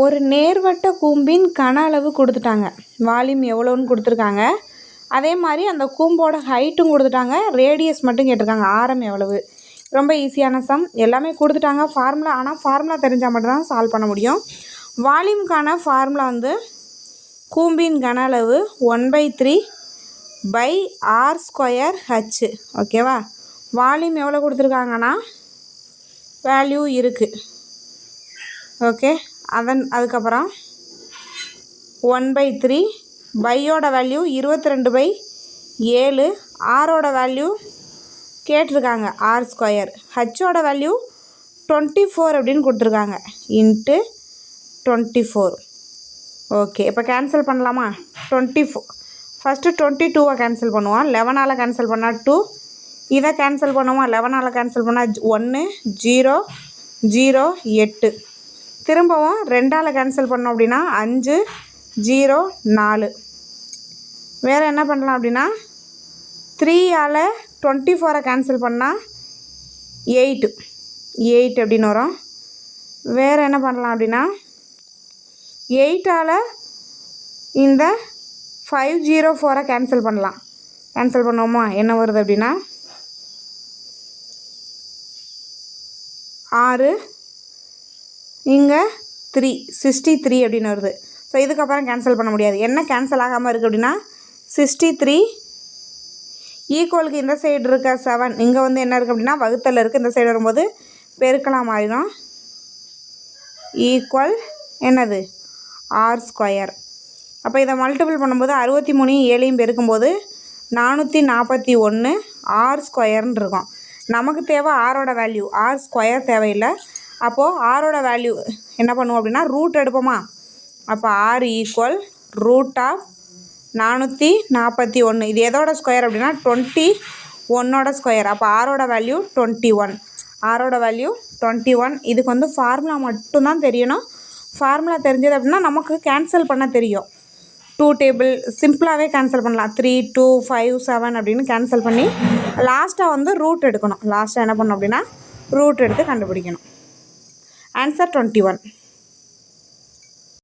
ஒரு நேர்வட்ட கூம்பின் கன அளவு கொடுத்துட்டாங்க, வால்யூம் எவ்வளோன்னு கொடுத்துருக்காங்க. அதே மாதிரி அந்த கூம்போட ஹைட்டும் கொடுத்துட்டாங்க, ரேடியஸ் மட்டும் கேட்டிருக்காங்க, ஆரம் எவ்வளவு. ரொம்ப ஈஸியான சம், எல்லாமே கொடுத்துட்டாங்க ஃபார்முலா. ஆனால் ஃபார்முலா தெரிஞ்சால் மட்டும்தான் சால்வ் பண்ண முடியும். வால்யூம்க்கான ஃபார்முலா வந்து கூம்பின் கன அளவு 1/3/r²h. ஓகேவா? வால்யூம் எவ்வளோ கொடுத்துருக்காங்கன்னா வேல்யூ இருக்குது. ஓகே, அதுக்கப்புறம் 1/3 பையோட வேல்யூ 22/7, ஆரோட வேல்யூ கேட்டிருக்காங்க r², ஹச்சோட வேல்யூ 24 அப்படின்னு கொடுத்துருக்காங்க, இன்ட்டு 24. ஓகே, இப்போ கேன்சல் பண்ணலாமா? 24 ஃபஸ்ட்டு 22 கேன்சல் பண்ணுவோம். 11ஆல் கேன்சல் பண்ணால் 2, இதை கேன்சல் பண்ணுவோம். 11ஆல் கேன்சல் பண்ணால் 1 0 0 8. திரும்பவும் 2ஆல் கேன்சல் பண்ணோம் அப்படின்னா 5 0 4. வேறு என்ன பண்ணலாம் அப்படின்னா 3ஆல் 24 கேன்சல் பண்ணால் 8 அப்படின்னு வரும். வேறு என்ன பண்ணலாம் அப்படின்னா 8ஆல் இந்த 504 கேன்சல் பண்ணலாம். கேன்சல் பண்ணுவோமா? என்ன வருது அப்படின்னா 6, இங்கே 3 63 அப்படின்னு வருது. ஸோ இதுக்கப்புறம் கேன்சல் பண்ண முடியாது. என்ன கேன்சல் ஆகாமல் இருக்குது அப்படின்னா 63 ஈக்குவலுக்கு இந்த சைடு இருக்க 7, இங்கே வந்து என்ன இருக்குது அப்படின்னா வகுத்தல் இருக்குது. இந்த சைடு வரும்போது பெருக்கலாம் ஆயிடும். ஈக்குவல் என்னது? r². அப்போ இதை மல்டிபிள் பண்ணும்போது 63 7 பெருக்கும்போது 441 r² இருக்கும். நமக்கு தேவை ஆரோட வேல்யூ, r² தேவையில்லை. அப்போது ஆரோட வேல்யூ என்ன பண்ணுவோம் அப்படின்னா ரூட் எடுப்போமா? அப்போ r ஈக்குவல் √441. இது எதோட ஸ்கொயர் அப்படின்னா 21ஓட ஸ்கொயர். அப்போ ஆரோட வேல்யூ 21. ஆரோட வேல்யூ 21. இதுக்கு வந்து ஃபார்முலா மட்டும்தான் தெரியணும். ஃபார்முலா தெரிஞ்சது அப்படின்னா நமக்கு கேன்சல் பண்ண தெரியும். 2 டேபிள் சிம்பிளாகவே கேன்சல் பண்ணலாம். 3 2 5 7 அப்படின்னு கேன்சல் பண்ணி லாஸ்ட்டாக வந்து ரூட் எடுக்கணும். லாஸ்ட்டாக என்ன பண்ணணும் அப்படின்னா ரூட் எடுத்து கண்டுபிடிக்கணும். ஆன்சர் 21.